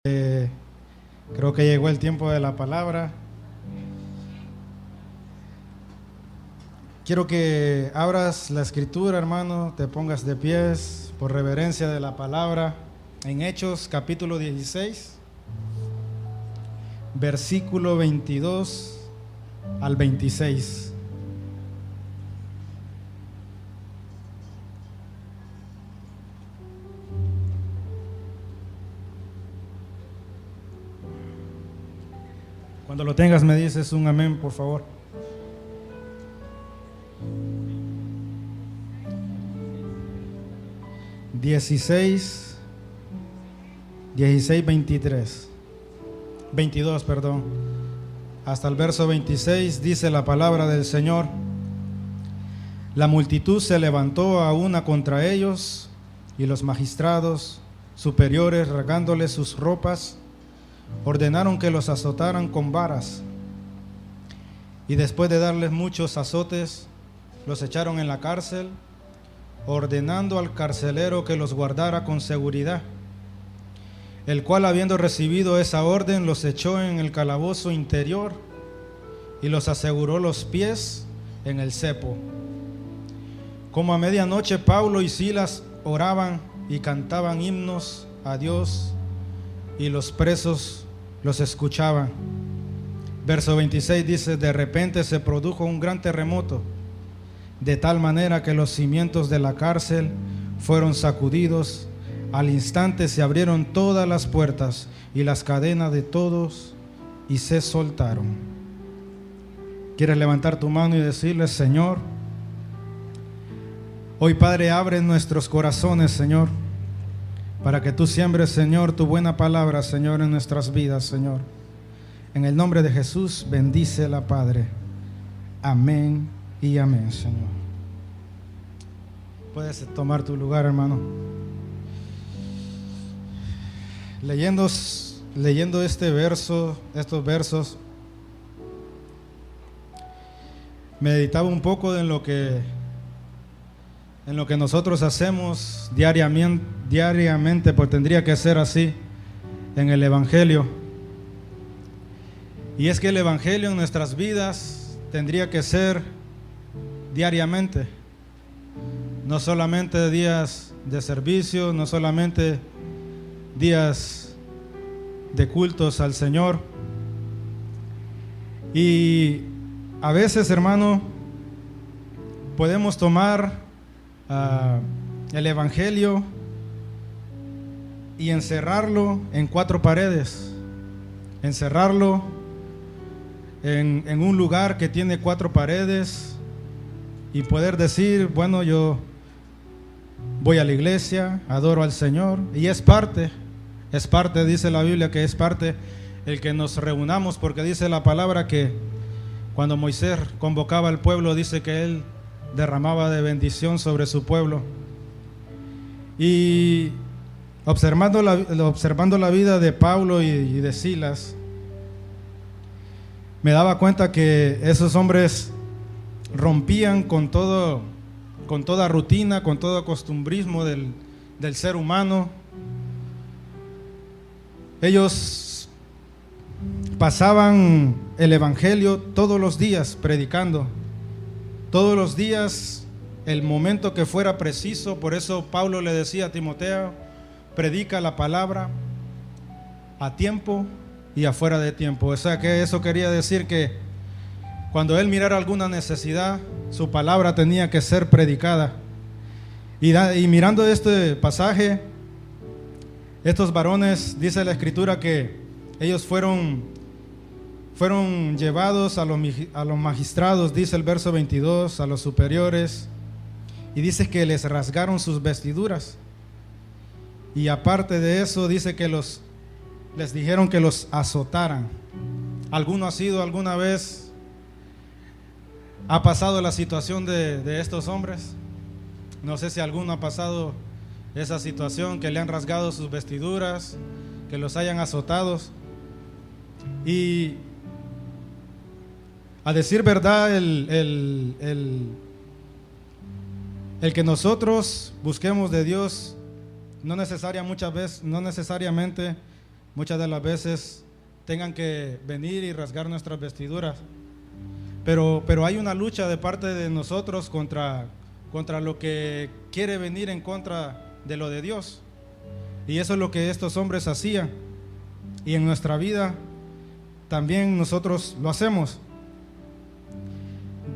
Creo que llegó el tiempo de la palabra. Quiero que abras la escritura, hermano, te pongas de pies por reverencia de la palabra en Hechos capítulo 16, versículo 22 al 26. Cuando lo tengas me dices un amén, por favor. Dieciséis, 22, perdón. Hasta el verso 26 dice la palabra del Señor. La multitud se levantó a una contra ellos, y los magistrados superiores, rasgándoles sus ropas, ordenaron que los azotaran con varas, y después de darles muchos azotes, los echaron en la cárcel, ordenando al carcelero que los guardara con seguridad, el cual, habiendo recibido esa orden, los echó en el calabozo interior y los aseguró los pies en el cepo. Como a medianoche, Pablo y Silas oraban y cantaban himnos a Dios, y los presos los escuchaban. Verso 26 dice: de repente se produjo un gran terremoto, de tal manera que los cimientos de la cárcel fueron sacudidos. Al instante se abrieron todas las puertas y las cadenas de todos, y se soltaron. ¿Quieres levantar tu mano y decirle: Señor, hoy, Padre, abre nuestros corazones, Señor, para que tú siembres, Señor, tu buena palabra, Señor, en nuestras vidas, Señor? En el nombre de Jesús, bendícela, Padre. Amén y amén, Señor. Puedes tomar tu lugar, hermano. Leyendo estos versos, meditaba un poco en lo que nosotros hacemos diariamente, pues tendría que ser así en el Evangelio. Y es que el Evangelio en nuestras vidas tendría que ser diariamente, no solamente días de servicio, no solamente días de cultos al Señor. Y a veces, hermano, podemos tomar el Evangelio y encerrarlo en cuatro paredes, encerrarlo en un lugar que tiene cuatro paredes, y poder decir: bueno, yo voy a la iglesia, adoro al Señor, y es parte, dice la Biblia que es parte el que nos reunamos, porque dice la palabra que cuando Moisés convocaba al pueblo, dice que él derramaba de bendición sobre su pueblo. Y observando la vida de Pablo y de Silas, me daba cuenta que esos hombres rompían con toda rutina, con todo costumbrismo del ser humano. Ellos pasaban el Evangelio todos los días predicando, todos los días, el momento que fuera preciso. Por eso Pablo le decía a Timoteo: predica la palabra a tiempo y afuera de tiempo. O sea que eso quería decir que cuando él mirara alguna necesidad, su palabra tenía que ser predicada. Y mirando este pasaje, estos varones, dice la escritura que ellos fueron llevados a los magistrados, dice el verso 22, a los superiores, y dice que les rasgaron sus vestiduras. Y aparte de eso, dice que les dijeron que los azotaran. ¿Alguno ha sido alguna vez, ha pasado la situación de estos hombres? No sé si alguno ha pasado esa situación, que le han rasgado sus vestiduras, que los hayan azotado. Y a decir verdad, el que nosotros busquemos de Dios no necesariamente muchas de las veces tengan que venir y rasgar nuestras vestiduras. Pero hay una lucha de parte de nosotros contra lo que quiere venir en contra de lo de Dios. Y eso es lo que estos hombres hacían. Y en nuestra vida también nosotros lo hacemos.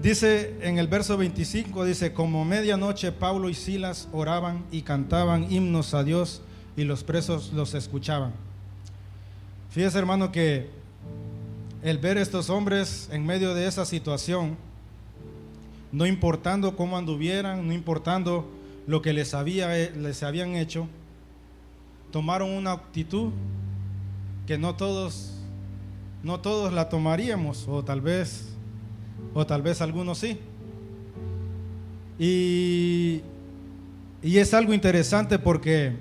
Dice en el verso 25, dice: como medianoche Pablo y Silas oraban y cantaban himnos a Dios y los presos los escuchaban. Fíjese, hermano, que el ver estos hombres en medio de esa situación, no importando cómo anduvieran, no importando lo que les habían hecho, tomaron una actitud que no todos la tomaríamos, o tal vez algunos sí. Y es algo interesante porque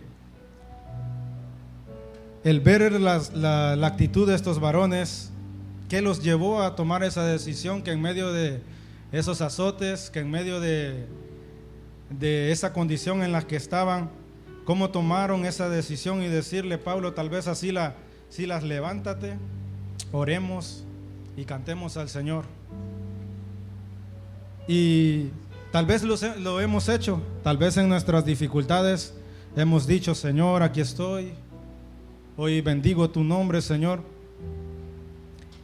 el ver la actitud de estos varones, que los llevó a tomar esa decisión, que en medio de esos azotes, que en medio de esa condición en la que estaban, cómo tomaron esa decisión y decirle: Pablo, tal vez así las levántate, oremos y cantemos al Señor. Y tal vez lo hemos hecho, tal vez en nuestras dificultades hemos dicho: Señor, aquí estoy, hoy bendigo tu nombre, Señor.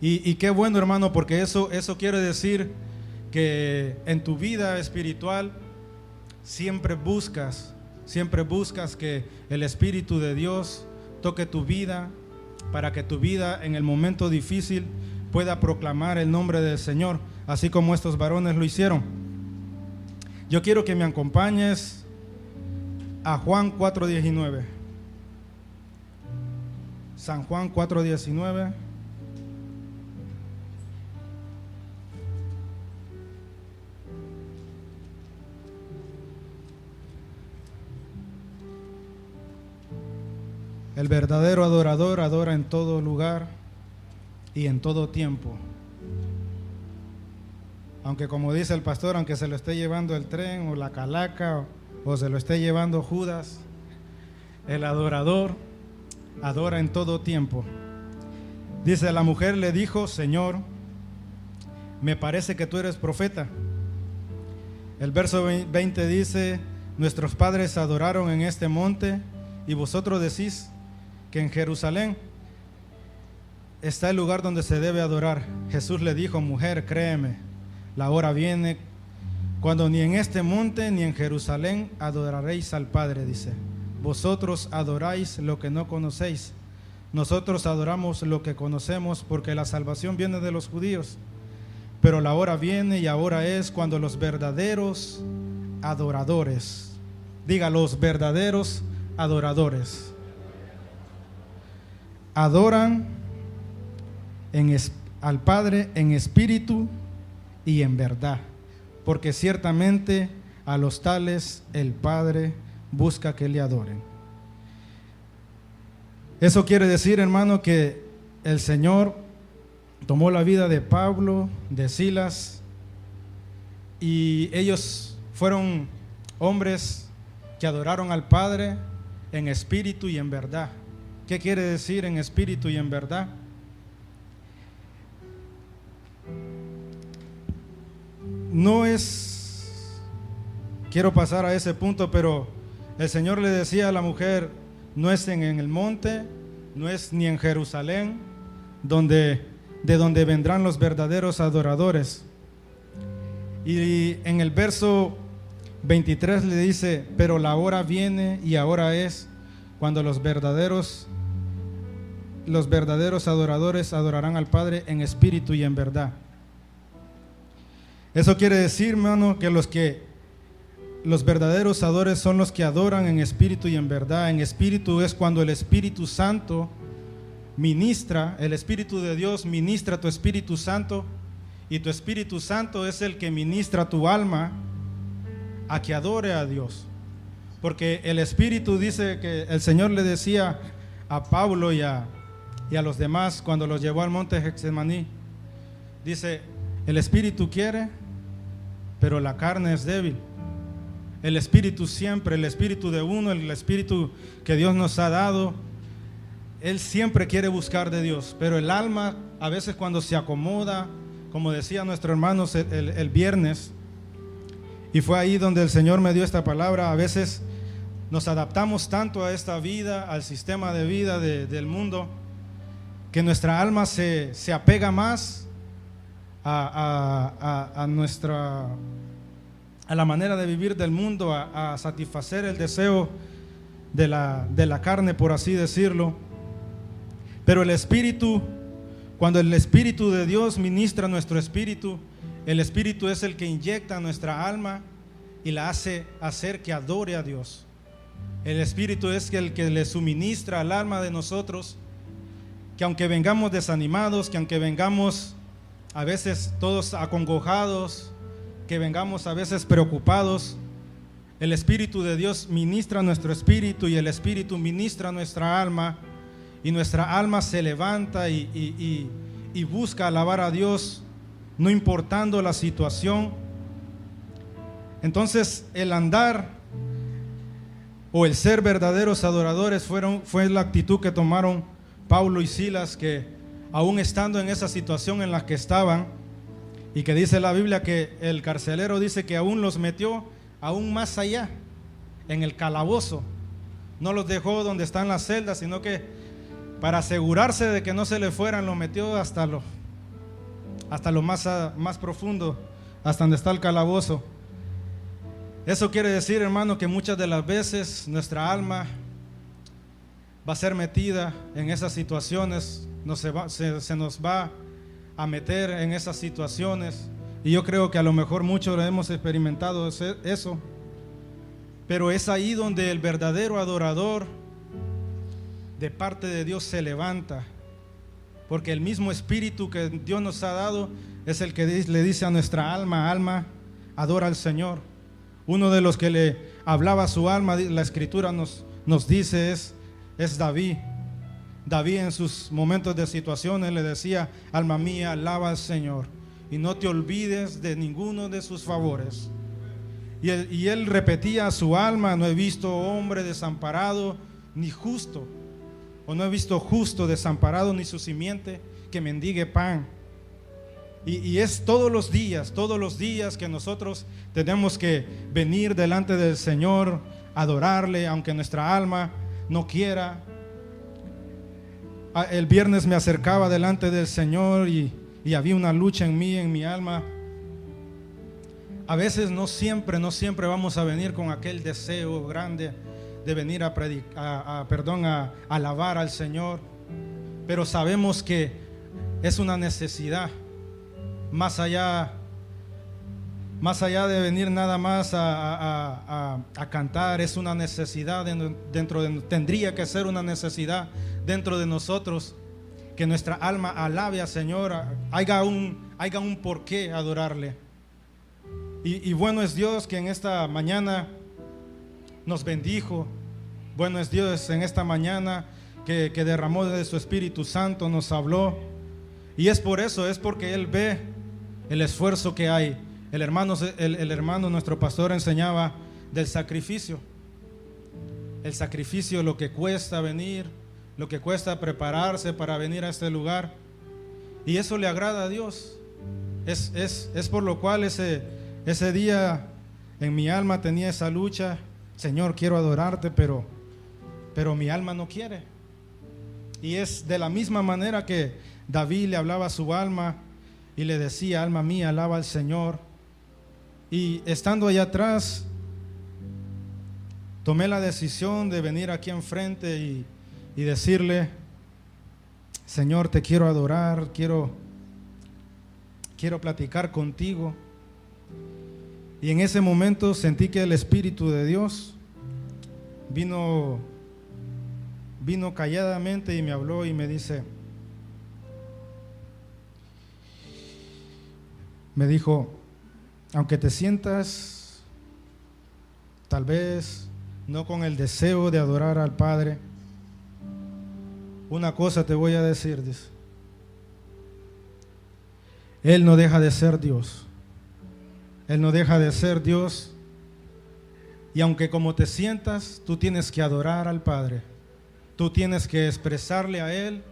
Y qué bueno, hermano, porque eso quiere decir que en tu vida espiritual siempre buscas que el Espíritu de Dios toque tu vida, para que tu vida en el momento difícil pueda proclamar el nombre del Señor, así como estos varones lo hicieron. Yo quiero que me acompañes a Juan 4:19. San Juan 4:19. El verdadero adorador adora en todo lugar y en todo tiempo. Aunque, como dice el pastor, aunque se lo esté llevando el tren o la calaca o se lo esté llevando Judas, el adorador adora en todo tiempo. Dice: la mujer le dijo: Señor, me parece que tú eres profeta. El verso 20 dice: nuestros padres adoraron en este monte, y vosotros decís que en Jerusalén está el lugar donde se debe adorar. Jesús le dijo: mujer, créeme, la hora viene cuando ni en este monte ni en Jerusalén adoraréis al Padre. Dice: vosotros adoráis lo que no conocéis, nosotros adoramos lo que conocemos, porque la salvación viene de los judíos. Pero la hora viene y ahora es cuando los verdaderos adoradores, diga, los verdaderos adoradores, adoran al Padre en espíritu y en verdad, porque ciertamente a los tales el Padre busca que le adoren. Eso quiere decir, hermano, que el Señor tomó la vida de Pablo, de Silas, y ellos fueron hombres que adoraron al Padre en espíritu y en verdad. ¿Qué quiere decir en espíritu y en verdad? No es, quiero pasar a ese punto, pero el Señor le decía a la mujer: no es en el monte, no es ni en Jerusalén de donde vendrán los verdaderos adoradores. Y en el verso 23 le dice: pero la hora viene y ahora es cuando los verdaderos adoradores adorarán al Padre en espíritu y en verdad. Eso quiere decir, hermano, que los verdaderos adoradores son los que adoran en espíritu y en verdad. En espíritu es cuando el Espíritu Santo ministra, el Espíritu de Dios ministra tu Espíritu Santo, y tu Espíritu Santo es el que ministra tu alma a que adore a Dios. Porque el Espíritu, dice que el Señor le decía a Pablo y a los demás cuando los llevó al monte Getsemaní, dice: el Espíritu quiere, pero la carne es débil. El Espíritu siempre, el Espíritu de uno, el Espíritu que Dios nos ha dado, Él siempre quiere buscar de Dios, pero el alma a veces cuando se acomoda, como decía nuestro hermano el viernes, y fue ahí donde el Señor me dio esta palabra, a veces nos adaptamos tanto a esta vida, al sistema de vida del mundo, que nuestra alma se apega más a la manera de vivir del mundo, a satisfacer el deseo de la carne, por así decirlo. Pero el Espíritu, cuando el Espíritu de Dios ministra nuestro espíritu, el Espíritu es el que inyecta nuestra alma y la hace hacer que adore a Dios. El Espíritu es el que le suministra al alma de nosotros, que aunque vengamos desanimados, que aunque vengamos a veces todos acongojados, que vengamos a veces preocupados, el Espíritu de Dios ministra nuestro espíritu y el Espíritu ministra nuestra alma, y nuestra alma se levanta y busca alabar a Dios, no importando la situación. Entonces el andar o el ser verdaderos adoradores fue la actitud que tomaron Pablo y Silas, que aún estando en esa situación en la que estaban, y que dice la Biblia que el carcelero dice que aún los metió aún más allá, en el calabozo. No los dejó donde están las celdas, sino que para asegurarse de que no se le fueran, los metió hasta lo más profundo, hasta donde está el calabozo. Eso quiere decir, hermano, que muchas de las veces nuestra alma va a ser metida en esas situaciones, se nos va a meter en esas situaciones, y yo creo que a lo mejor muchos hemos experimentado eso, pero es ahí donde el verdadero adorador de parte de Dios se levanta, porque el mismo espíritu que Dios nos ha dado es el que le dice a nuestra alma: alma, adora al Señor. Uno de los que le hablaba a su alma, la escritura nos dice, es David. David en sus momentos de situaciones le decía: alma mía, alaba al Señor y no te olvides de ninguno de sus favores. Y él repetía a su alma: no he visto hombre desamparado ni justo, o no he visto justo desamparado ni su simiente que mendigue pan. Y es todos los días que nosotros tenemos que venir delante del Señor, adorarle, aunque nuestra alma no quiera. El viernes me acercaba delante del Señor y había una lucha en mí, en mi alma. A veces no siempre vamos a venir con aquel deseo grande de venir a alabar al Señor, pero sabemos que es una necesidad. Más allá de venir nada más a cantar, es una necesidad tendría que ser una necesidad dentro de nosotros, que nuestra alma alabe al Señor, haya un por qué adorarle. Y bueno es Dios que en esta mañana nos bendijo. Bueno es Dios en esta mañana que derramó de su Espíritu Santo, nos habló. Y es por eso, es porque Él ve el esfuerzo que hay. El hermano, nuestro pastor, enseñaba del sacrificio. El sacrificio, lo que cuesta venir, lo que cuesta prepararse para venir a este lugar. Y eso le agrada a Dios. Es por lo cual ese día en mi alma tenía esa lucha. Señor, quiero adorarte, pero mi alma no quiere. Y es de la misma manera que David le hablaba a su alma y le decía: alma mía, alaba al Señor. Y estando allá atrás, tomé la decisión de venir aquí enfrente y decirle: Señor, te quiero adorar, quiero platicar contigo. Y en ese momento sentí que el Espíritu de Dios vino calladamente y me habló y me dijo: aunque te sientas tal vez no con el deseo de adorar al Padre, una cosa te voy a decir, dice: Él no deja de ser Dios. Él no deja de ser Dios. Y aunque como te sientas, tú tienes que adorar al Padre. tú tienes que expresarle a Él,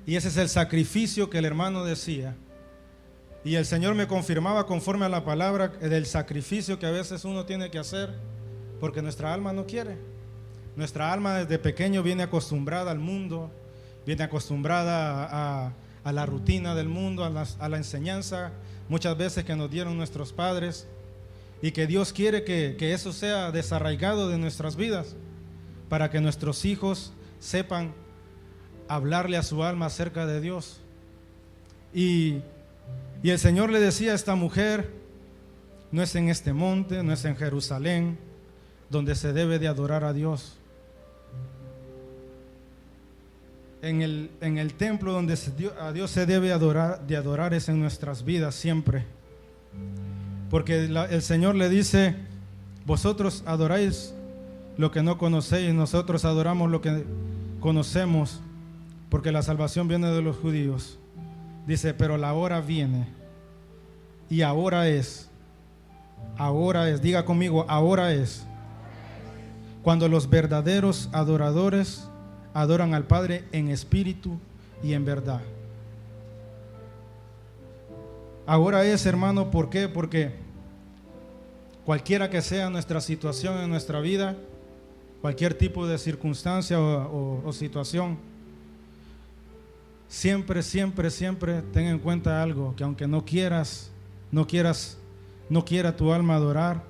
y ese es el sacrificio que el hermano decía. Y el Señor me confirmaba conforme a la palabra del sacrificio que a veces uno tiene que hacer, porque nuestra alma no quiere. Nuestra alma desde pequeño viene acostumbrada al mundo, viene acostumbrada a la rutina del mundo, a la enseñanza muchas veces que nos dieron nuestros padres, y que Dios quiere que eso sea desarraigado de nuestras vidas, para que nuestros hijos sepan hablarle a su alma acerca de Dios. Y el Señor le decía a esta mujer: no es en este monte, no es en Jerusalén donde se debe de adorar a Dios. En el templo donde a Dios se debe de adorar es en nuestras vidas siempre. Porque el Señor le dice: vosotros adoráis lo que no conocéis, nosotros adoramos lo que conocemos, porque la salvación viene de los judíos. Dice: pero la hora viene, y ahora es, diga conmigo, ahora es, cuando los verdaderos adoradores adoran al Padre en espíritu y en verdad. Ahora es, hermano, ¿por qué? Porque cualquiera que sea nuestra situación en nuestra vida, cualquier tipo de circunstancia o situación, siempre ten en cuenta algo: que aunque no quiera tu alma adorar,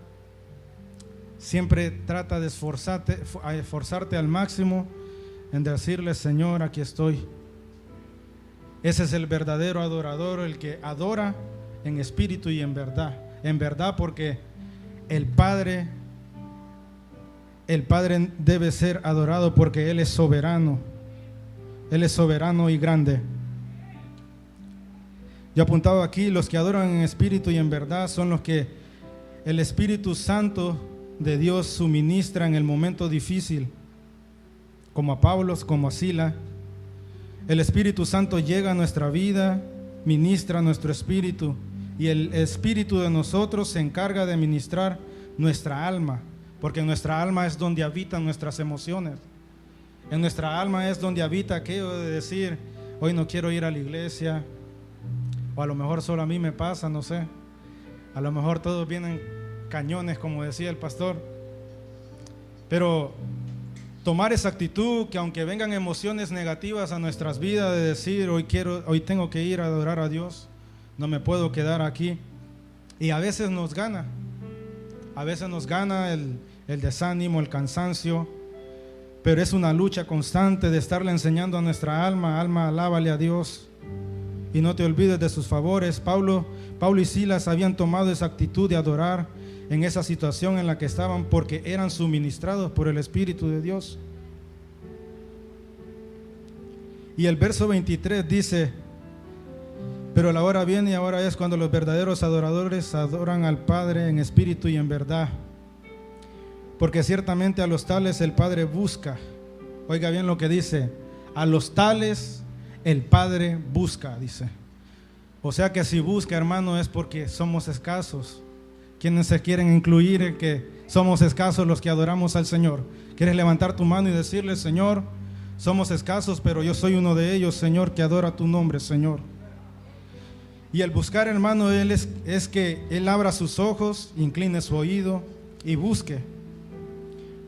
siempre trata de esforzarte al máximo en decirle: Señor, aquí estoy. Ese es el verdadero adorador, el que adora en espíritu y en verdad, porque el Padre debe ser adorado, porque Él es soberano y grande. Yo apuntaba aquí: los que adoran en espíritu y en verdad son los que el Espíritu Santo de Dios suministra en el momento difícil, como a Pablo, como a Sila. El Espíritu Santo llega a nuestra vida, ministra nuestro espíritu, y el espíritu de nosotros se encarga de ministrar nuestra alma, porque en nuestra alma es donde habitan nuestras emociones. En nuestra alma es donde habita aquello de decir: hoy no quiero ir a la iglesia, o a lo mejor solo a mí me pasa, no sé, a lo mejor todos vienen cañones, como decía el pastor. Pero tomar esa actitud, que aunque vengan emociones negativas a nuestras vidas, de decir: hoy tengo que ir a adorar a Dios, no me puedo quedar aquí. Y a veces nos gana el desánimo, el cansancio, pero es una lucha constante de estarle enseñando a nuestra alma: alábale a Dios y no te olvides de sus favores. Pablo y Silas habían tomado esa actitud de adorar en esa situación en la que estaban, porque eran suministrados por el Espíritu de Dios. Y el verso 23 dice: pero la hora viene y ahora es, cuando los verdaderos adoradores adoran al Padre en espíritu y en verdad, porque ciertamente a los tales el Padre busca. Oiga bien lo que dice: a los tales el Padre busca, dice. O sea que si busca, hermano, es porque somos escasos. ¿Quiénes se quieren incluir en que somos escasos los que adoramos al Señor? ¿Quieres levantar tu mano y decirle: Señor, somos escasos, pero yo soy uno de ellos, Señor, que adora tu nombre, Señor? Y el buscar, hermano, es que Él abra sus ojos, incline su oído y busque,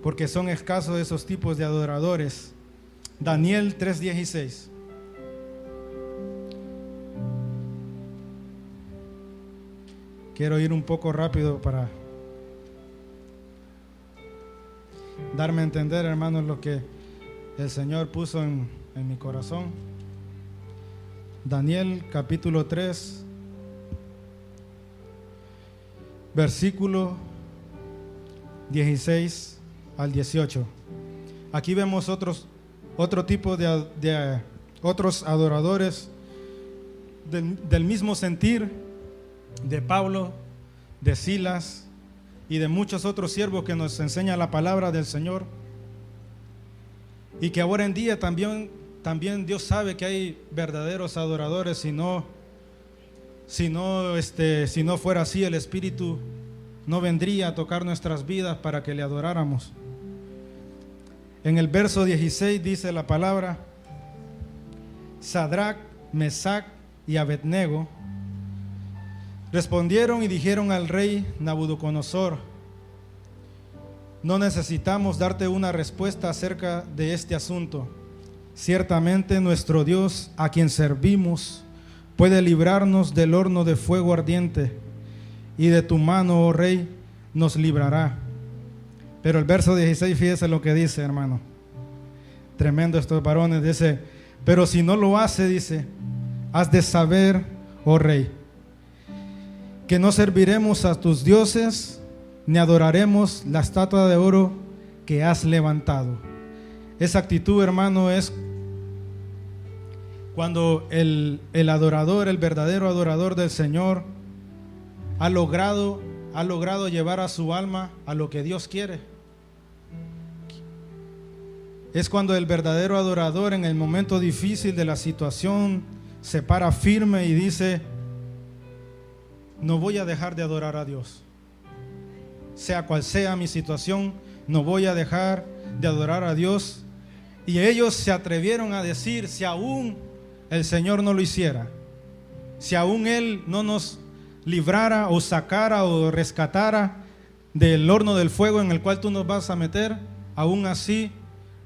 porque son escasos esos tipos de adoradores. Daniel 3:16. Quiero ir un poco rápido para darme a entender, hermanos, lo que el Señor puso en mi corazón. Daniel capítulo 3, versículo 16 al 18. Aquí vemos otro tipo de otros adoradores del mismo sentir de Pablo, de Silas y de muchos otros siervos que nos enseña la palabra del Señor, y que ahora en día también Dios sabe que hay verdaderos adoradores. Si no fuera así, el Espíritu no vendría a tocar nuestras vidas para que le adoráramos. En el verso 16 dice la palabra: Sadrac, Mesac y Abednego respondieron y dijeron al rey Nabucodonosor: no necesitamos darte una respuesta acerca de este asunto. Ciertamente nuestro Dios, a quien servimos, puede librarnos del horno de fuego ardiente, y de tu mano, oh rey, nos librará. Pero el verso 16, fíjese lo que dice, hermano. Tremendo estos varones. Dice: pero si no lo hace, dice, has de saber, oh rey, que no serviremos a tus dioses, ni adoraremos la estatua de oro que has levantado. Esa actitud, hermano, es cuando el adorador, el verdadero adorador del Señor, ha logrado llevar a su alma a lo que Dios quiere. Es cuando el verdadero adorador, en el momento difícil de la situación, se para firme y dice: no voy a dejar de adorar a Dios. Sea cual sea mi situación, no voy a dejar de adorar a Dios. Y ellos se atrevieron a decir: si aún el Señor no lo hiciera, si aún Él no nos librara o sacara o rescatara del horno del fuego en el cual tú nos vas a meter, aún así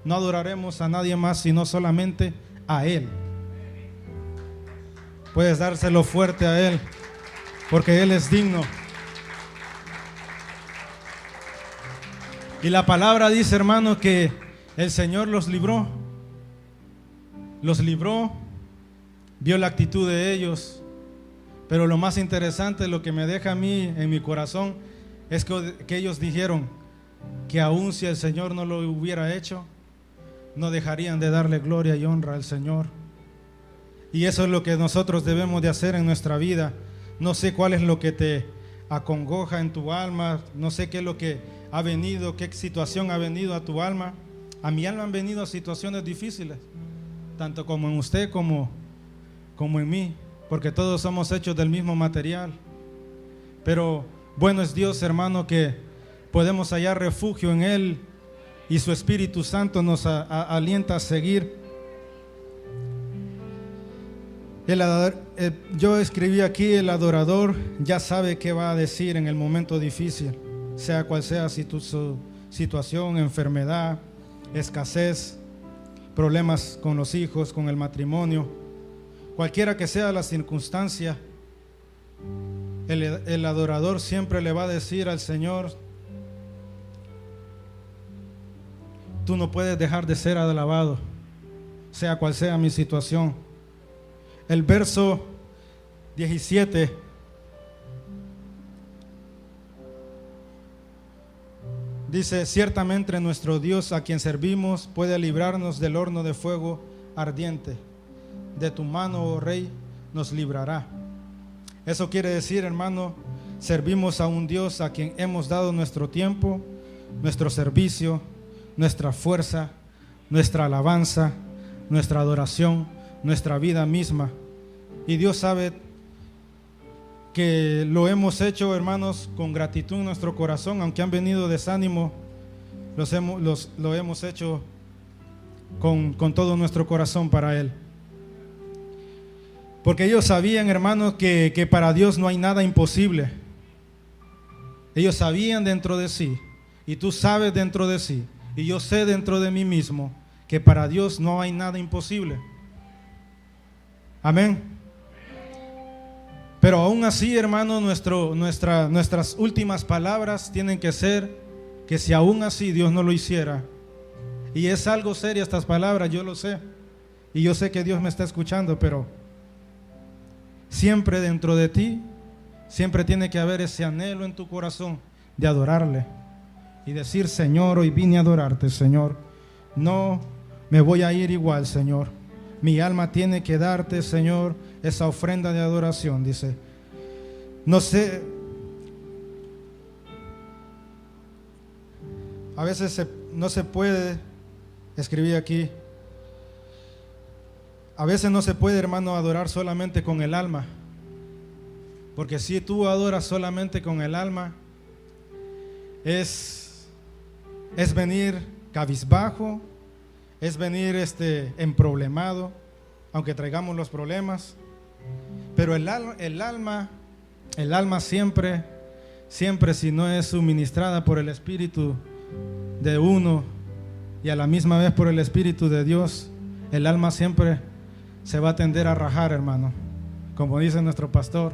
no adoraremos a nadie más sino solamente a Él. Puedes dárselo fuerte a Él, porque Él es digno. Y la palabra dice, hermano, que el Señor los libró, vio la actitud de ellos. Pero lo más interesante, lo que me deja a mí en mi corazón, es que ellos dijeron que aun si el Señor no lo hubiera hecho, no dejarían de darle gloria y honra al Señor. Y eso es lo que nosotros debemos de hacer en nuestra vida. No sé cuál es lo que te acongoja en tu alma, no sé qué es lo que ha venido, qué situación ha venido a tu alma. A mi alma han venido situaciones difíciles, tanto como en usted como en mí, porque todos somos hechos del mismo material. Pero bueno es Dios, hermano, que podemos hallar refugio en Él, y su Espíritu Santo nos alienta a seguir. Yo escribí aquí: el adorador ya sabe qué va a decir en el momento difícil, sea cual sea su situación, enfermedad, escasez, problemas con los hijos, con el matrimonio, cualquiera que sea la circunstancia. El adorador siempre le va a decir al Señor: tú no puedes dejar de ser alabado, sea cual sea mi situación. El verso 17 dice: ciertamente nuestro Dios, a quien servimos, puede librarnos del horno de fuego ardiente. De tu mano, oh rey, nos librará. Eso quiere decir, hermano, servimos a un Dios a quien hemos dado nuestro tiempo, nuestro servicio, nuestra fuerza, nuestra alabanza, nuestra adoración, nuestra vida misma. Y Dios sabe que lo hemos hecho, hermanos, con gratitud en nuestro corazón. Aunque han venido desánimo, lo hemos hecho con todo nuestro corazón para Él. Porque ellos sabían, hermanos, que para Dios no hay nada imposible. Ellos sabían dentro de sí, y tú sabes dentro de sí, y yo sé dentro de mí mismo, que para Dios no hay nada imposible. Amén. Pero aún así, hermano, nuestras últimas palabras tienen que ser que si aún así Dios no lo hiciera, y es algo serio estas palabras, yo lo sé, y yo sé que Dios me está escuchando, pero siempre dentro de ti, siempre tiene que haber ese anhelo en tu corazón de adorarle y decir: Señor, hoy vine a adorarte, Señor, no me voy a ir igual, Señor, mi alma tiene que darte, Señor, esa ofrenda de adoración. Dice, no sé, a veces no se puede, escribí aquí, a veces no se puede, hermano, adorar solamente con el alma, porque si tú adoras solamente con el alma, es venir cabizbajo, es venir emproblemado, aunque traigamos los problemas, pero el alma siempre, si no es suministrada por el Espíritu de uno y a la misma vez por el Espíritu de Dios, el alma siempre se va a tender a rajar, hermano, como dice nuestro pastor.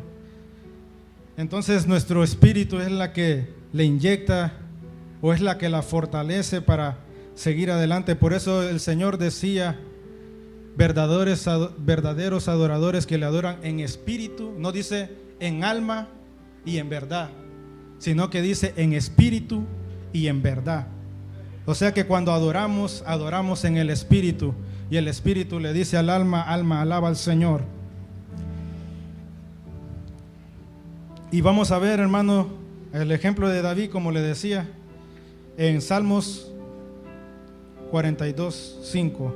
Entonces nuestro espíritu es la que le inyecta o es la que la fortalece para seguir adelante. Por eso el Señor decía, verdaderos adoradores que le adoran en espíritu, no dice en alma y en verdad, sino que dice en espíritu y en verdad. O sea que cuando adoramos, adoramos en el espíritu, y el espíritu le dice al alma, alma, alaba al Señor. Y vamos a ver, hermano, el ejemplo de David, como le decía, en Salmos 42:5.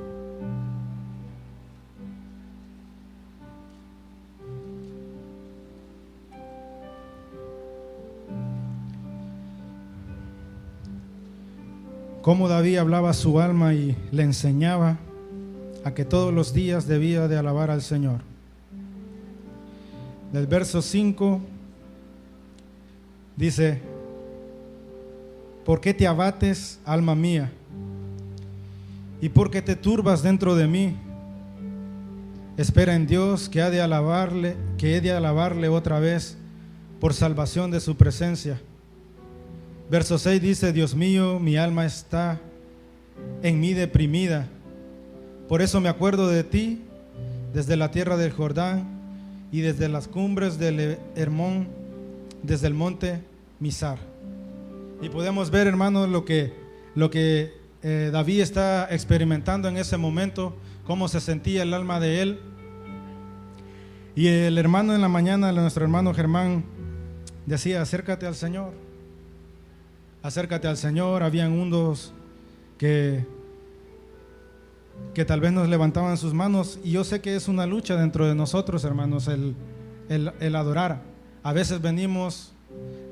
Cómo David hablaba a su alma y le enseñaba a que todos los días debía de alabar al Señor. Del verso 5 dice: ¿por qué te abates, alma mía? ¿Y por qué te turbas dentro de mí? Espera en Dios, que he de alabarle otra vez por salvación de su presencia. Verso 6 dice: Dios mío, mi alma está en mí deprimida. Por eso me acuerdo de ti desde la tierra del Jordán y desde las cumbres del Hermón, desde el monte Mizar. Y podemos ver, hermanos, lo que David está experimentando en ese momento, cómo se sentía el alma de él. Y el hermano en la mañana, nuestro hermano Germán, decía: acércate al Señor, acércate al Señor. Habían unos que tal vez nos levantaban sus manos, y yo sé que es una lucha dentro de nosotros, hermanos, el adorar. A veces venimos,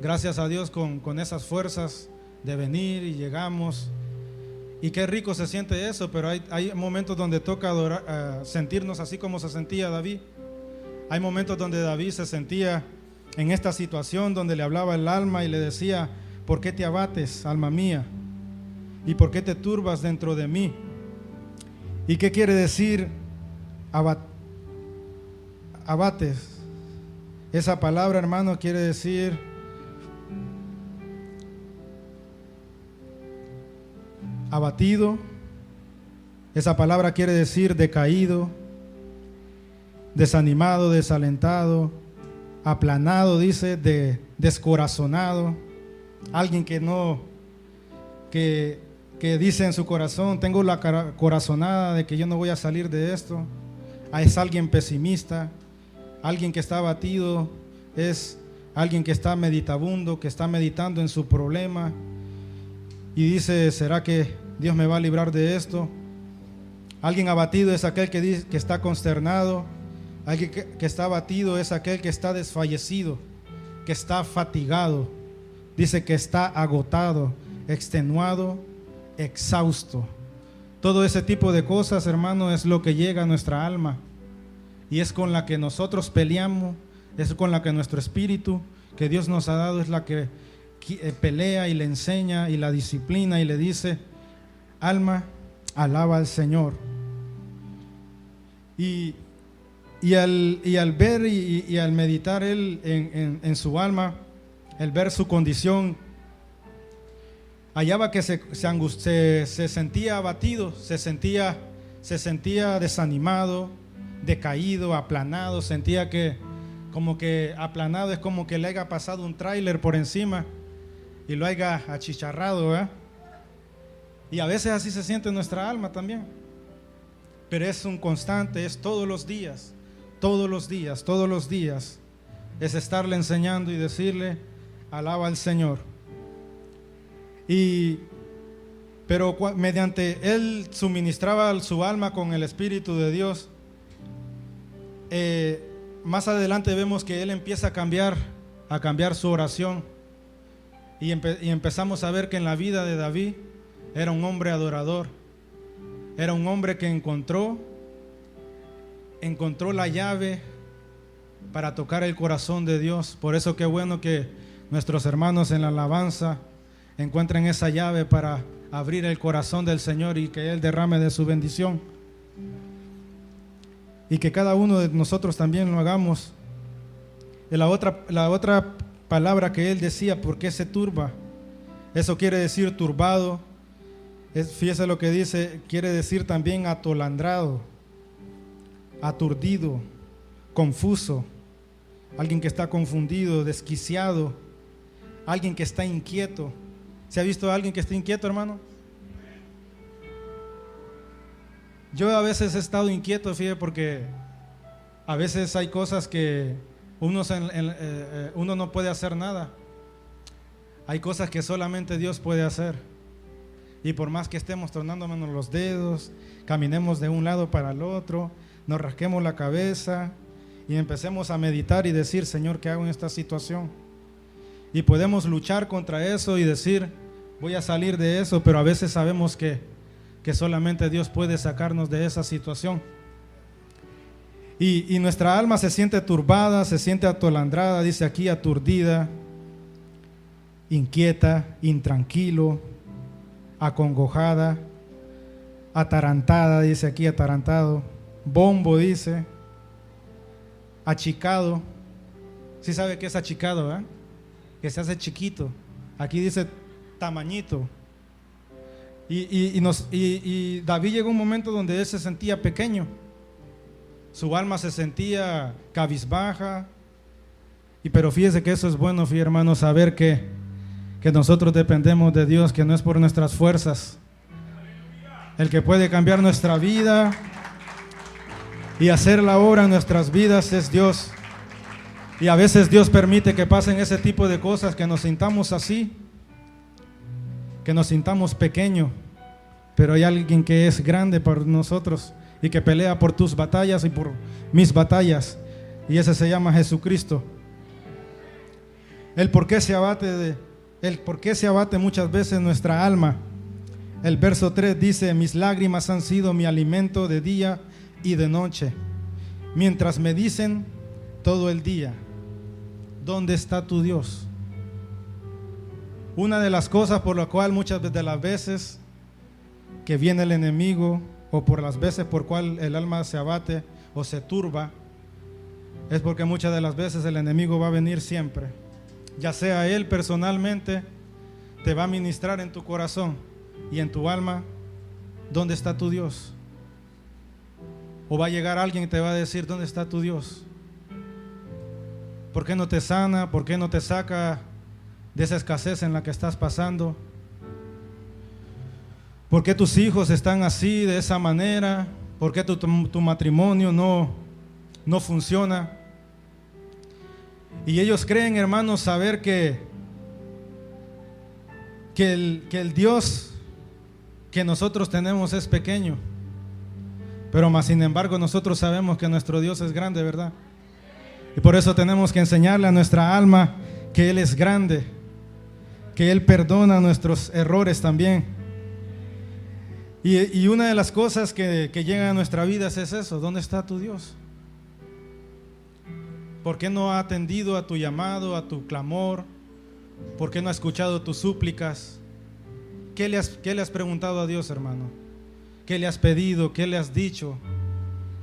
gracias a Dios, con esas fuerzas de venir y llegamos, y qué rico se siente eso, pero hay momentos donde toca adorar, sentirnos así como se sentía David. Hay momentos donde David se sentía en esta situación donde le hablaba el alma y le decía: ¿por qué te abates, alma mía? ¿Y por qué te turbas dentro de mí? ¿Y qué quiere decir abates? Esa palabra, hermano, quiere decir abatido. Esa palabra quiere decir decaído, desanimado, desalentado, aplanado, dice, descorazonado. Alguien que dice en su corazón: tengo la corazonada de que yo no voy a salir de esto. Es alguien pesimista. Alguien que está abatido es alguien que está meditabundo, que está meditando en su problema y dice: ¿será que Dios me va a librar de esto? Alguien abatido es aquel que está consternado. Alguien que está abatido es aquel que está desfallecido, que está fatigado. Dice que está agotado, extenuado, exhausto. Todo ese tipo de cosas, hermano, es lo que llega a nuestra alma, y es con la que nosotros peleamos, es con la que nuestro espíritu que Dios nos ha dado es la que pelea y le enseña y la disciplina y le dice: alma, alaba al Señor. Y al ver y al meditar él en su alma, el ver su condición, hallaba que se sentía abatido, se sentía desanimado, decaído, aplanado. Sentía que como que aplanado es como que le haya pasado un tráiler por encima y lo haya achicharrado, ¿verdad? Y a veces así se siente nuestra alma también, pero es un constante, es todos los días, es estarle enseñando y decirle: alaba al Señor. Pero mediante él suministraba su alma con el Espíritu de Dios, más adelante vemos que él empieza a cambiar su oración, y empezamos a ver que en la vida de David era un hombre adorador. Era un hombre que encontró la llave para tocar el corazón de Dios. Por eso qué bueno que nuestros hermanos en la alabanza encuentren esa llave para abrir el corazón del Señor y que Él derrame de su bendición. Y que cada uno de nosotros también lo hagamos. La otra palabra que Él decía, ¿por qué se turba? Eso quiere decir turbado. Fíjese lo que dice, quiere decir también atolandrado, aturdido, confuso, alguien que está confundido, desquiciado, alguien que está inquieto. ¿Se ha visto a alguien que está inquieto, hermano? Yo a veces he estado inquieto, fíjate, porque a veces hay cosas que uno no puede hacer nada. Hay cosas que solamente Dios puede hacer. Y por más que estemos tornándonos los dedos, caminemos de un lado para el otro, nos rasquemos la cabeza y empecemos a meditar y decir, Señor, ¿qué hago en esta situación? Y podemos luchar contra eso y decir, voy a salir de eso, pero a veces sabemos que solamente Dios puede sacarnos de esa situación. Y nuestra alma se siente turbada, se siente atolandrada, dice aquí, aturdida, inquieta, intranquilo, acongojada, atarantada, dice aquí, atarantado, bombo, dice, achicado. ¿Sí sabe qué es achicado, verdad? Que se hace chiquito. Aquí dice tamañito. Y David llegó a un momento donde él se sentía pequeño. Su alma se sentía cabizbaja. Pero fíjese que eso es bueno, hermano, saber que nosotros dependemos de Dios, que no es por nuestras fuerzas. El que puede cambiar nuestra vida y hacer la obra en nuestras vidas es Dios. Y a veces Dios permite que pasen ese tipo de cosas, que nos sintamos así, que nos sintamos pequeños, pero hay alguien que es grande por nosotros y que pelea por tus batallas y por mis batallas, y ese se llama Jesucristo. El por qué se abate muchas veces nuestra alma. El verso 3 dice, mis lágrimas han sido mi alimento de día y de noche, mientras me dicen todo el día, ¿dónde está tu Dios? Una de las cosas por la cual muchas de las veces que viene el enemigo, o por las veces por cual el alma se abate o se turba, es porque muchas de las veces el enemigo va a venir siempre, ya sea él personalmente, te va a ministrar en tu corazón y en tu alma, ¿dónde está tu Dios? O va a llegar alguien y te va a decir, ¿dónde está tu Dios? ¿Por qué no te sana? ¿Por qué no te saca de esa escasez en la que estás pasando? ¿Por qué tus hijos están así, de esa manera? ¿Por qué tu matrimonio no funciona? Y ellos creen, hermanos, saber que el Dios que nosotros tenemos es pequeño, pero más sin embargo nosotros sabemos que nuestro Dios es grande, ¿verdad? Y por eso tenemos que enseñarle a nuestra alma que Él es grande, que Él perdona nuestros errores también. Y una de las cosas que llegan a nuestra vida es eso, ¿dónde está tu Dios? ¿Por qué no ha atendido a tu llamado, a tu clamor? ¿Por qué no ha escuchado tus súplicas? ¿Qué le has preguntado a Dios, hermano? ¿Qué le has pedido? ¿Qué le has dicho?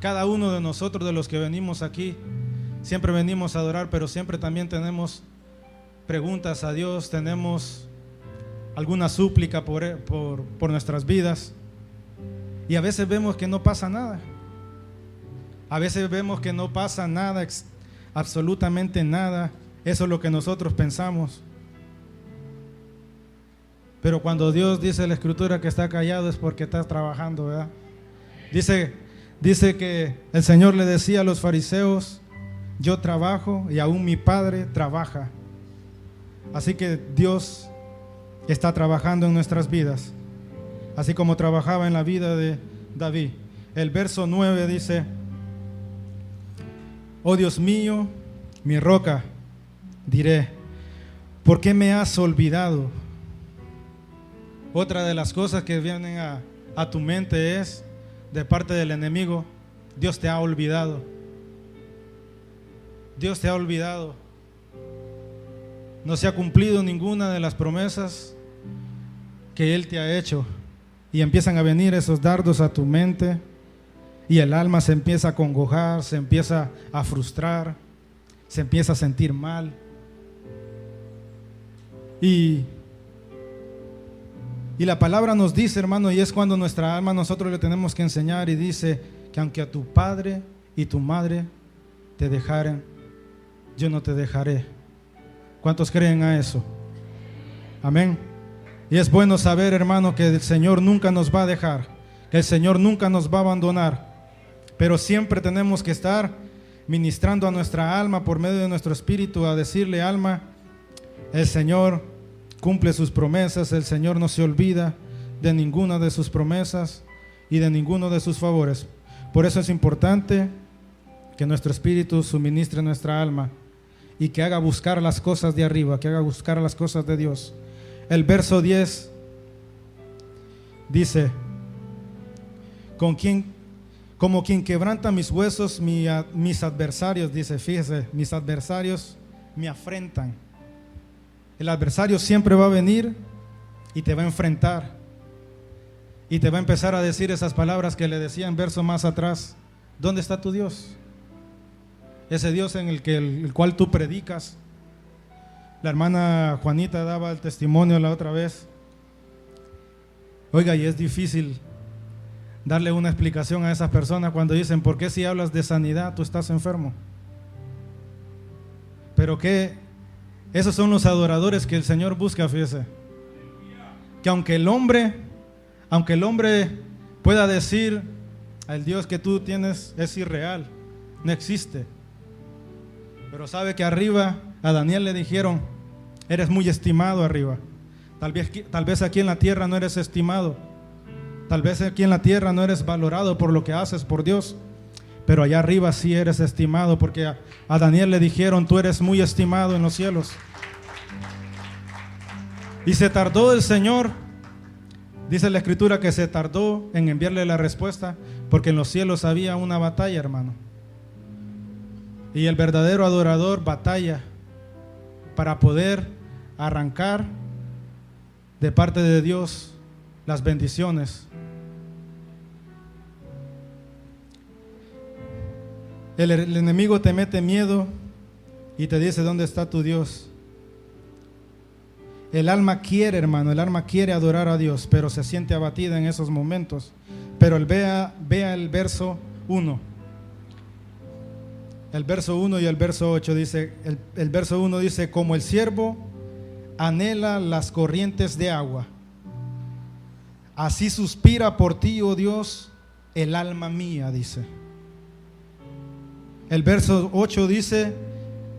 Cada uno de nosotros, de los que venimos aquí, siempre venimos a adorar, pero siempre también tenemos preguntas a Dios, tenemos alguna súplica por nuestras vidas. Y a veces vemos que no pasa nada. A veces vemos que no pasa nada, absolutamente nada. Eso es lo que nosotros pensamos. Pero cuando Dios dice en la Escritura que está callado es porque está trabajando, ¿verdad? Dice que el Señor le decía a los fariseos, yo trabajo y aún mi Padre trabaja. Así que Dios está trabajando en nuestras vidas, así como trabajaba en la vida de David. El verso 9 dice, oh Dios mío, mi roca, diré, ¿por qué me has olvidado? Otra de las cosas que vienen a a tu mente es de parte del enemigo: Dios te ha olvidado. Dios te ha olvidado. No se ha cumplido ninguna de las promesas que Él te ha hecho. Y empiezan a venir esos dardos a tu mente y el alma se empieza a congojar, se empieza a frustrar, se empieza a sentir mal. Y la palabra nos dice, hermano, y es cuando nuestra alma nosotros le tenemos que enseñar, y dice que aunque a tu padre y tu madre te dejaren, yo no te dejaré. ¿Cuántos creen a eso? Amén. Y es bueno saber, hermano, que el Señor nunca nos va a dejar, que el Señor nunca nos va a abandonar, pero siempre tenemos que estar ministrando a nuestra alma por medio de nuestro espíritu, a decirle: alma, el Señor cumple sus promesas, el Señor no se olvida de ninguna de sus promesas y de ninguno de sus favores. Por eso es importante que nuestro espíritu suministre nuestra alma y que haga buscar las cosas de arriba, que haga buscar las cosas de Dios. El verso 10 dice: como quien quebranta mis huesos, mis adversarios, dice, fíjese, mis adversarios me afrentan. El adversario siempre va a venir y te va a enfrentar y te va a empezar a decir esas palabras que le decía en verso más atrás: ¿dónde está tu Dios? Ese Dios en el cual tú predicas. La hermana Juanita daba el testimonio la otra vez. Oiga, y es difícil darle una explicación a esas personas cuando dicen: ¿por qué si hablas de sanidad tú estás enfermo? Pero que esos son los adoradores que el Señor busca, fíjese. Que aunque el hombre pueda decir: el Dios que tú tienes es irreal, no existe. Pero sabe que arriba a Daniel le dijeron: eres muy estimado arriba. Tal vez aquí en la tierra no eres estimado. Tal vez aquí en la tierra no eres valorado por lo que haces por Dios. Pero allá arriba sí eres estimado, porque a Daniel le dijeron: tú eres muy estimado en los cielos. Y se tardó el Señor, dice la Escritura, que se tardó en enviarle la respuesta, porque en los cielos había una batalla, hermano. Y el verdadero adorador batalla para poder arrancar de parte de Dios las bendiciones. El enemigo te mete miedo y te dice: ¿dónde está tu Dios? El alma quiere, hermano, el alma quiere adorar a Dios, pero se siente abatida en esos momentos. Pero vea el verso 1. El verso 1 y el verso 8 dice, el verso 1 dice: como el ciervo anhela las corrientes de agua, así suspira por ti, oh Dios, el alma mía, dice. El verso 8 dice: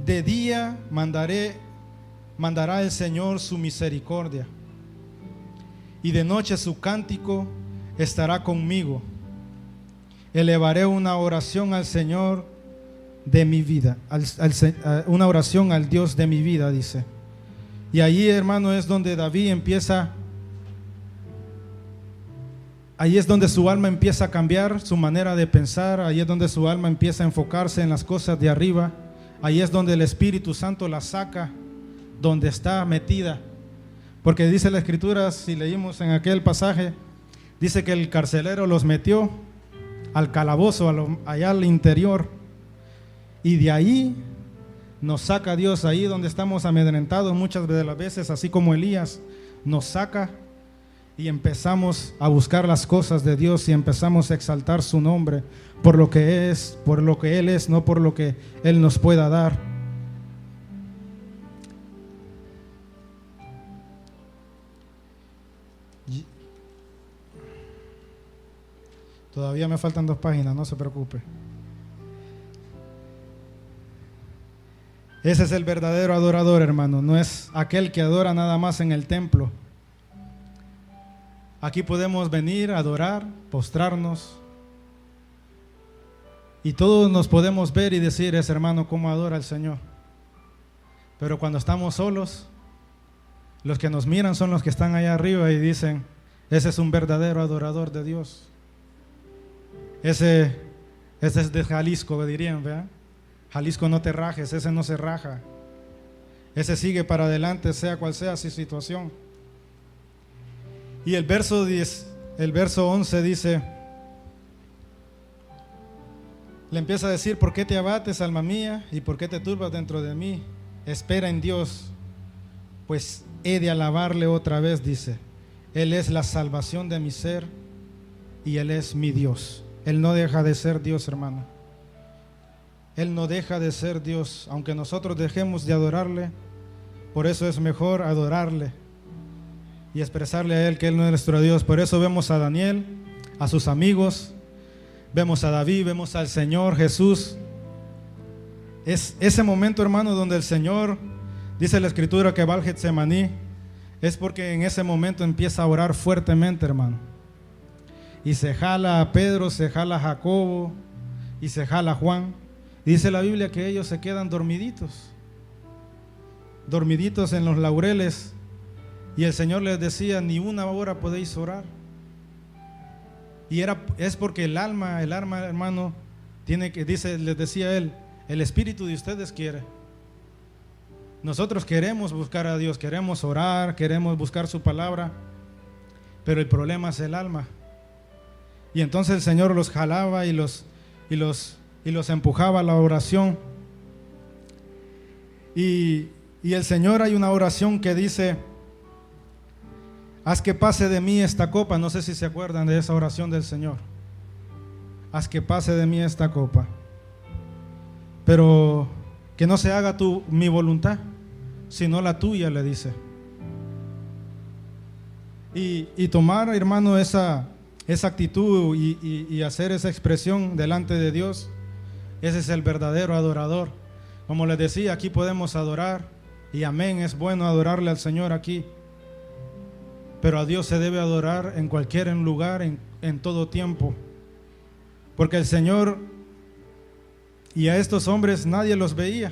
de día mandará el Señor su misericordia, y de noche su cántico estará conmigo. Elevaré una oración al Señor de mi vida, una oración al Dios de mi vida, dice. Y allí, hermano, es donde David empieza, ahí es donde su alma empieza a cambiar su manera de pensar, ahí es donde su alma empieza a enfocarse en las cosas de arriba, ahí es donde el Espíritu Santo la saca donde está metida. Porque dice la Escritura, si leímos en aquel pasaje, dice que el carcelero los metió al calabozo, allá al interior, y de ahí nos saca Dios, ahí donde estamos amedrentados muchas de las veces, así como Elías, nos saca y empezamos a buscar las cosas de Dios y empezamos a exaltar su nombre por lo que es, por lo que Él es, no por lo que Él nos pueda dar. Todavía me faltan 2 páginas, no se preocupe. Ese es el verdadero adorador, hermano. No es aquel que adora nada más en el templo. Aquí podemos venir a adorar, postrarnos, y todos nos podemos ver y decir: ese hermano cómo adora al Señor. Pero cuando estamos solos, los que nos miran son los que están allá arriba y dicen: Ese es un verdadero adorador de Dios. Ese es de Jalisco, dirían, ¿verdad? Jalisco, no te rajes, ese no se raja. Ese sigue para adelante, sea cual sea su situación. Y el verso 11 dice, le empieza a decir: ¿por qué te abates, alma mía? ¿Y por qué te turbas dentro de mí? Espera en Dios, pues he de alabarle otra vez, dice. Él es la salvación de mi ser y Él es mi Dios. Él no deja de ser Dios, hermano. Él no deja de ser Dios, aunque nosotros dejemos de adorarle. Por eso es mejor adorarle y expresarle a Él que Él no es nuestro Dios. Por eso vemos a Daniel, a sus amigos, vemos a David, vemos al Señor Jesús. Es ese momento, hermano, donde el Señor, dice la Escritura, que va al Getsemaní, es porque en ese momento empieza a orar fuertemente, hermano. Y se jala a Pedro, se jala a Jacobo y se jala a Juan. Y dice la Biblia que ellos se quedan dormiditos en los laureles. Y el Señor les decía: ni una hora podéis orar. Y es porque el alma, hermano, tiene que, les decía él, el espíritu de ustedes quiere. Nosotros queremos buscar a Dios, queremos orar, queremos buscar su palabra, pero el problema es el alma. Y entonces el Señor los jalaba y los empujaba a la oración. Y el Señor, hay una oración que dice: haz que pase de mí esta copa. No sé si se acuerdan de esa oración del Señor. Haz que pase de mí esta copa, pero que no se haga mi voluntad, sino la tuya, le dice. Y tomar, hermano, esa actitud y hacer esa expresión delante de Dios, ese es el verdadero adorador. Como les decía, aquí podemos adorar, y amén, es bueno adorarle al Señor aquí, pero a Dios se debe adorar en cualquier lugar, en todo tiempo, porque el Señor, y a estos hombres nadie los veía,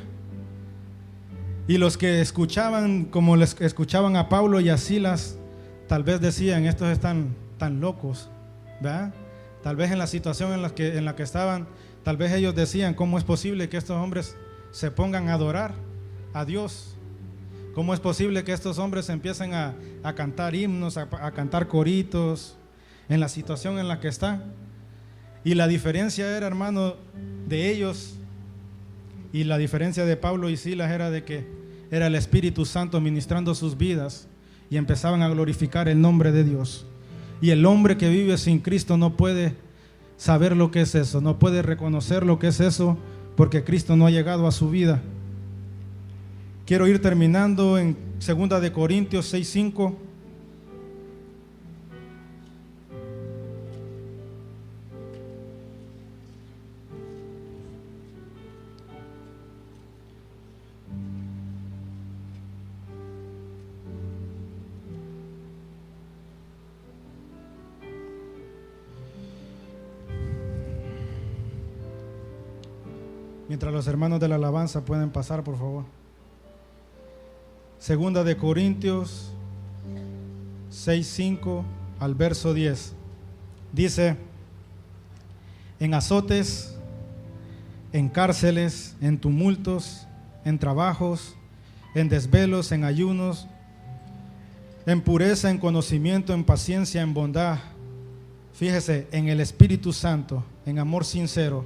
y los que escuchaban, como les escuchaban a Pablo y a Silas, tal vez decían: estos están tan locos, ¿verdad? Tal vez en la situación en la que estaban, tal vez ellos decían: ¿cómo es posible que estos hombres se pongan a adorar a Dios? ¿Cómo es posible que estos hombres empiecen a cantar himnos, a cantar coritos en la situación en la que están? Y la diferencia era, hermano, de ellos, y la diferencia de Pablo y Silas era de que era el Espíritu Santo ministrando sus vidas, y empezaban a glorificar el nombre de Dios. Y el hombre que vive sin Cristo no puede saber lo que es eso, no puede reconocer lo que es eso, porque Cristo no ha llegado a su vida. Quiero ir terminando en 2 de Corintios 6:5. Mientras los hermanos de la alabanza pueden pasar, por favor. 2 de Corintios 6:5 al verso 10. Dice: en azotes, en cárceles, en tumultos, en trabajos, en desvelos, en ayunos, en pureza, en conocimiento, en paciencia, en bondad. Fíjese, en el Espíritu Santo, en amor sincero,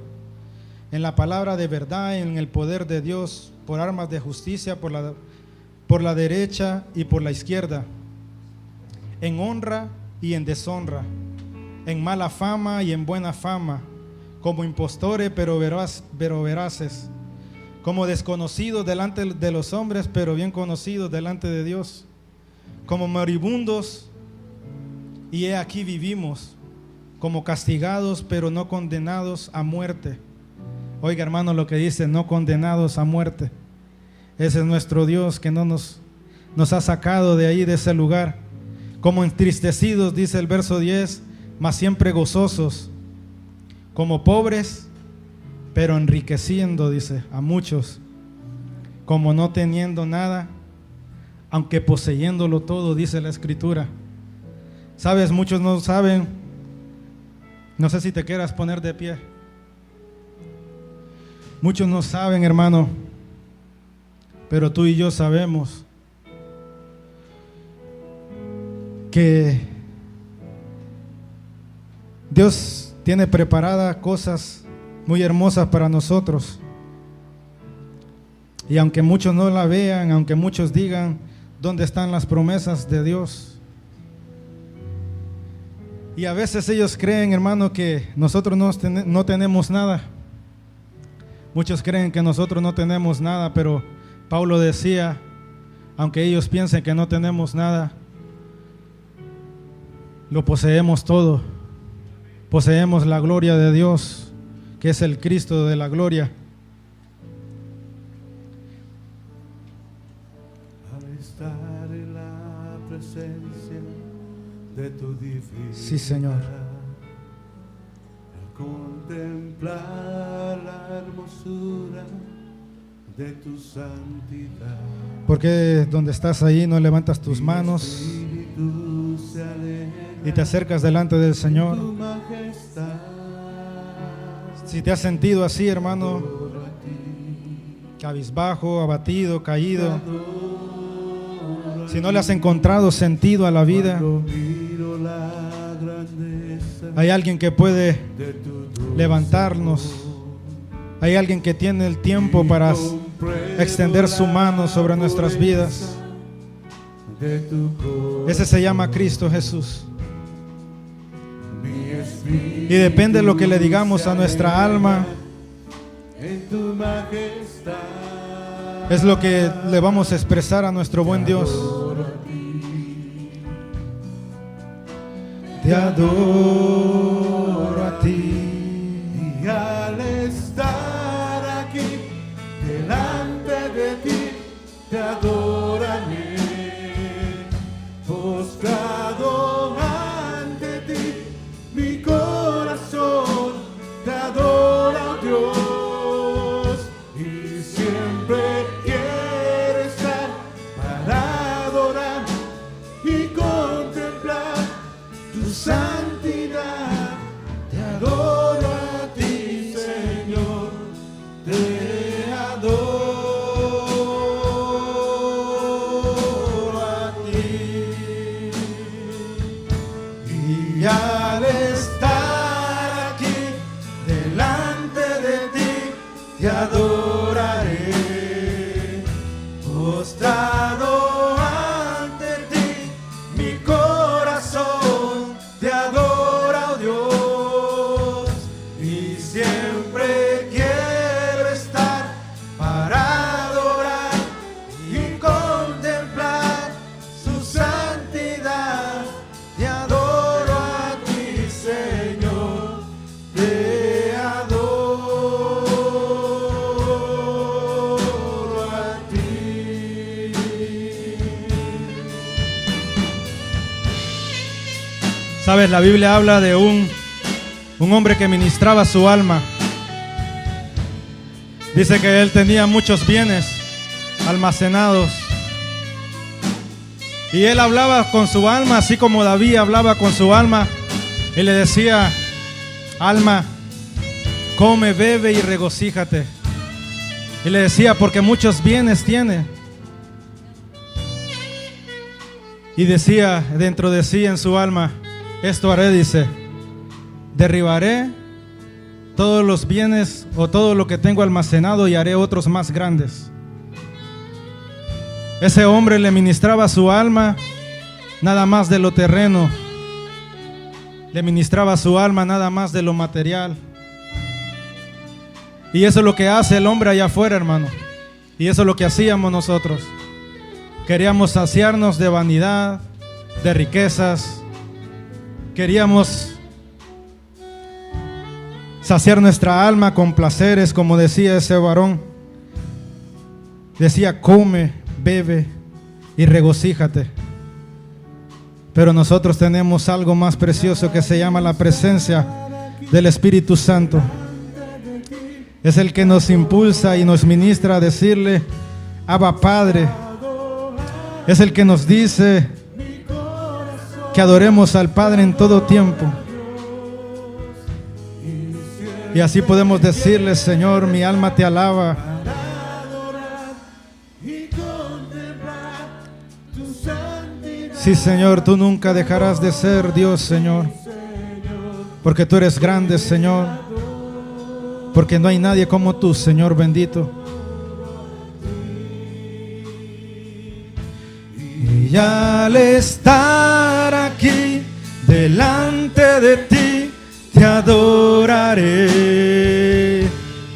en la palabra de verdad, en el poder de Dios, por armas de justicia, por la derecha y por la izquierda, en honra y en deshonra, en mala fama y en buena fama, como impostores pero veraces, como desconocidos delante de los hombres pero bien conocidos delante de Dios, como moribundos y he aquí vivimos, como castigados pero no condenados a muerte. Oiga, hermano, lo que dice: no condenados a muerte. Ese es nuestro Dios que no nos ha sacado de ahí, de ese lugar. Como entristecidos, dice el verso 10, mas siempre gozosos. Como pobres, pero enriqueciendo, dice, a muchos. Como no teniendo nada, aunque poseyéndolo todo, dice la Escritura. Sabes, muchos no saben. No sé si te quieras poner de pie. Muchos no saben, hermano, pero tú y yo sabemos que Dios tiene preparadas cosas muy hermosas para nosotros. Y aunque muchos no la vean, aunque muchos digan dónde están las promesas de Dios, y a veces ellos creen, hermano, que nosotros no tenemos nada. Muchos creen que nosotros no tenemos nada, pero Pablo decía, aunque ellos piensen que no tenemos nada, lo poseemos todo. Poseemos la gloria de Dios, que es el Cristo de la gloria. Al estar en la presencia de tu divinidad, Sí, Señor. al contemplar la hermosura de tu santidad, Porque donde estás ahí no levantas tus manos Espíritu se alegra y te acercas delante del Señor. tu majestad. Si te has sentido así, hermano, cabizbajo, abatido, caído, si no le has encontrado sentido a la vida, Miro la grandeza hay alguien que puede de tu dulce levantarnos. Hay alguien que tiene el tiempo para extender su mano sobre nuestras vidas. de tu corazón. Ese se llama Cristo Jesús. Mi espíritu Y depende de lo que le digamos a nuestra alma, en tu majestad. es lo que le vamos a expresar a nuestro buen Dios. Te adoro a ti. Y al estar aquí delante de ti, te adoraré, postrado ante ti, mi corazón te adora, oh Dios, y siempre quiero estar para adorar y contemplar tu santidad. Te adoro a ti, Señor, te adoro a ti. Y al estar aquí delante de ti, te adoraré, postrado ante ti, mi corazón te adora, oh Dios, y siempre quiero estar para adorar y contemplar su santidad. Te adoro a ti, Señor, te adoro a ti. Sabes, la Biblia habla de un hombre que ministraba su alma. Dice que él tenía muchos bienes almacenados. Y él hablaba con su alma, así como David hablaba con su alma. Y le decía: alma, come, bebe y regocíjate. Y le decía: porque muchos bienes tiene. Y decía dentro de sí, en su alma: esto haré, dice, derribaré todos los bienes o todo lo que tengo almacenado y haré otros más grandes. Ese hombre le ministraba a su alma nada más de lo terreno, le ministraba a su alma nada más de lo material. Y eso es lo que hace el hombre allá afuera, hermano. Y eso es lo que hacíamos nosotros. Queríamos saciarnos de vanidad, de riquezas. Queríamos saciar nuestra alma con placeres, como decía ese varón. Decía: come, bebe y regocíjate. Pero nosotros tenemos algo más precioso que se llama la presencia del Espíritu Santo. Es el que nos impulsa y nos ministra a decirle: Abba, Padre. Es el que nos dice: que adoremos al Padre en todo tiempo. Y así podemos decirle: Señor, mi alma te alaba. Sí, Señor, tú nunca dejarás de ser Dios, Señor, porque tú eres grande, Señor, porque no hay nadie como tú, Señor bendito. Y al estar aquí delante de ti, te adoraré,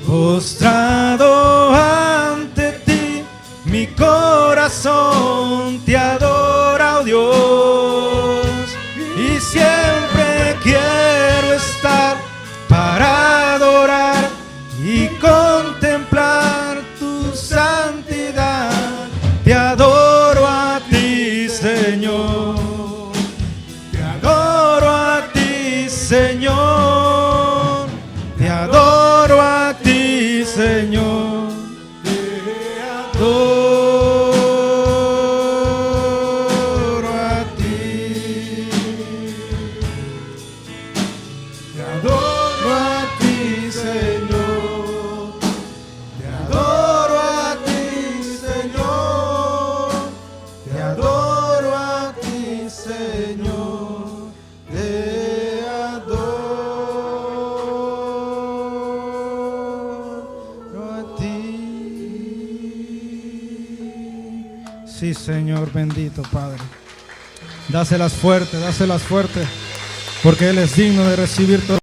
postrado ante ti, mi corazón te adora, oh Dios, y siempre quiero estar para adorar y contemplar tu santidad. Te adoro a ti, Señor, te adoro a ti, Señor, te adoro a ti, Señor, te adoro a ti, te adoro a ti, Señor, te adoro a ti, Señor, te adoro a ti, Señor, te adoro a ti. Sí, Señor bendito, Padre. Dáselas fuerte, porque Él es digno de recibir todo.